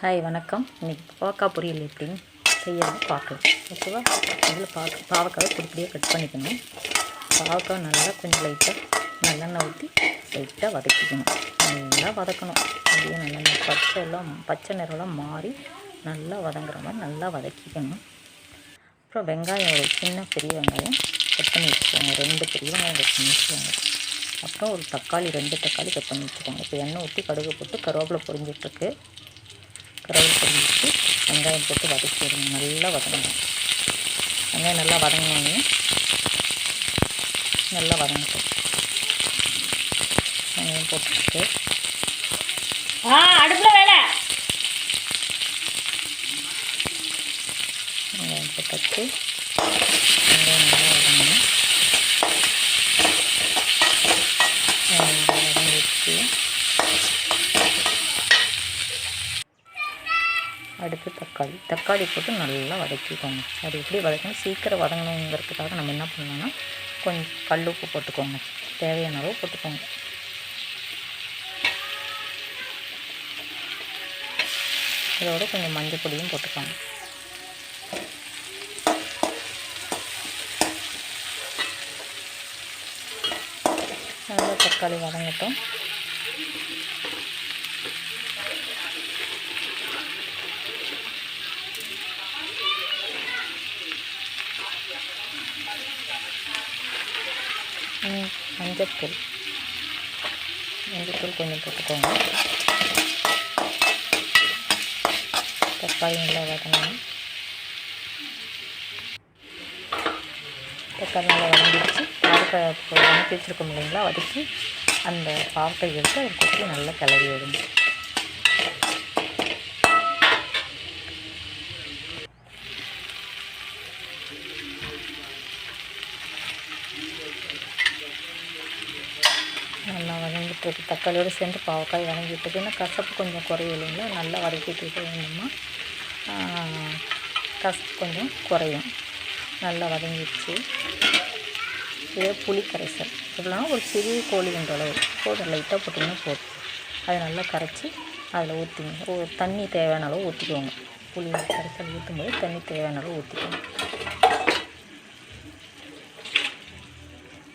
Hi வணக்கம். இன்றைக்கி பாவக்காய் பொரியல் எப்படின்னு செய்யறது பார்க்கலாம். ஓகேவா? இதில் பாவக்காவை பொடிப்படியாக கட் பண்ணிக்கணும். பாவக்காய் நல்லா கொஞ்சம் லைட்டாக நல்லெண்ணெய் ஊற்றி லைட்டாக வதக்கிக்கணும். நல்லா வதக்கணும். அப்படியே நல்லெண்ணெய் பச்சை நிறம்லாம் மாறி நல்லா வதங்குற மாதிரி நல்லா வதக்கிக்கணும். அப்புறம் வெங்காயம் ஒரு சின்ன பெரிய வெங்காயம் கட் பண்ணி வச்சுக்கோங்க. 2 பெரிய வெங்காயம் கட் பண்ணி வச்சுக்கோங்க. அப்புறம் ஒரு தக்காளி 2 தக்காளி கட் பண்ணி வச்சுக்கோங்க. இப்போ எண்ணெய் ஊற்றி கடுகு போட்டு கருவேப்பிலை பொரிஞ்சிட்ருக்கு. கருவேப்பிலை பொரிஞ்சிட்டு வெங்காயம் போட்டு வதக்கிடுங்க. நல்லா வதங்கணும். வெங்காயம் நல்லா வதங்கினோடனே நல்லா வதங்கட்டும். வெங்காயம் போட்டுட்டு அடுப்பில் வேலை வெங்காயம் போட்டு வெங்காயம் நல்லா வதங்கணும். வதங்கிடுச்சு. அடுத்து தக்காளி போட்டு நல்லா வதக்கிக்கோங்க. அது எப்படி வதக்கணும், சீக்கிரம் வதங்கணுங்கிறதுக்காக நம்ம என்ன பண்ணோன்னா கொஞ்சம் கல் உப்பு போட்டுக்கோங்க. தேவையான அளவு போட்டுக்கோங்க. இதோட கொஞ்சம் மஞ்சள் பொடியும் போட்டுக்கோங்க. நல்லா தக்காளி வதங்கட்டும். மஞ்சத்தூள் கொஞ்சம் போட்டுக்கோங்க. தக்காளி நல்லா வதங்கணும். தக்காளி நல்லா வதங்கிடுச்சு. பாவக்காய் வதக்கி வச்சுருக்கோம் இல்லைங்களா, வதக்கி அந்த பாவக்காய் எடுத்து அதை கொட்டி நல்லா கிளறி விடுங்க. நல்லா வதங்கிட்டு தக்காளியோடு சேர்ந்து பாவக்காய் வதங்கிட்டுதுன்னா கசப்பு கொஞ்சம் குறையும் இல்லைங்களா. நல்லா வதக்கிட்டு வேணுமா, கசப்பு கொஞ்சம் குறையும். நல்லா வதங்கிடுச்சு. இதே புளி கரைசல் இப்படிலாம் ஒரு சிறிய கோழின்ற அளவு போதும், லைட்டாக போட்டிங்கன்னா போதும். அதை நல்லா கரைச்சி அதில் ஊற்றிங்க. தண்ணி தேவையான அளவு ஊற்றிக்கோங்க. புளி கரைசல் ஊற்றும்போது தண்ணி தேவையான அளவு ஊற்றிக்கோங்க.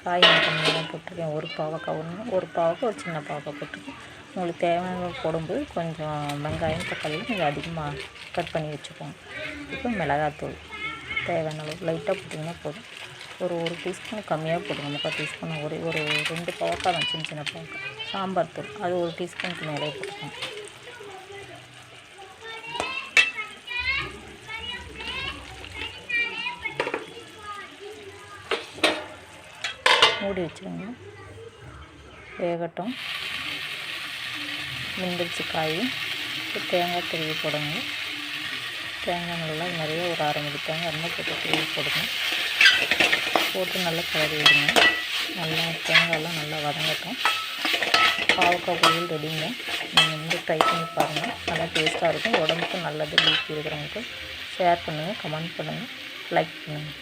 காய் கம்மியாக போட்டிருக்கேன். ஒரு பாவக்காய் ஒரு சின்ன பாவக்காய் போட்டிருக்கேன். உங்களுக்கு தேவையான போடும்போது கொஞ்சம் வெங்காயம் தக்காளியும் கொஞ்சம் அதிகமாக கட் பண்ணி வச்சுக்கோங்க. இப்போ மிளகாத்தூள் தேவையான அளவு லைட்டாக போட்டிங்கன்னா போதும். ஒரு டீஸ்பூன் கம்மியாக போடுங்க. 3/4 டீஸ்பூன். ஒரு 2 பாவக்காய் தான், சின்ன பாவக்காய். சாம்பார் தூள் அது 1 டீஸ்பூனுக்கு மேலே போட்டுக்கோங்க. மூடி வச்சுருங்க. வேகட்டும். வெந்துருச்சு காய். தேங்காய் துருவி போடுங்க. தேங்காய் நல்லா நிறைய ஒரு 1/2 மூடி தேங்காய் இருந்தால் போட்டு துருவி போடுங்க. போட்டு நல்லா கிளறி விடுங்க. நல்லா தேங்காயெல்லாம் நல்லா வதங்கட்டும். பாவக்காய் பொரியல் ரெடிங்க. நீங்கள் ட்ரை பண்ணி பாருங்கள். நல்லா டேஸ்ட்டாக இருக்கும். உடம்புக்கு நல்லது. பிபி இருக்கிறவங்களுக்கு ஷேர் பண்ணுங்கள், கமெண்ட் பண்ணுங்கள், லைக் பண்ணுங்கள்.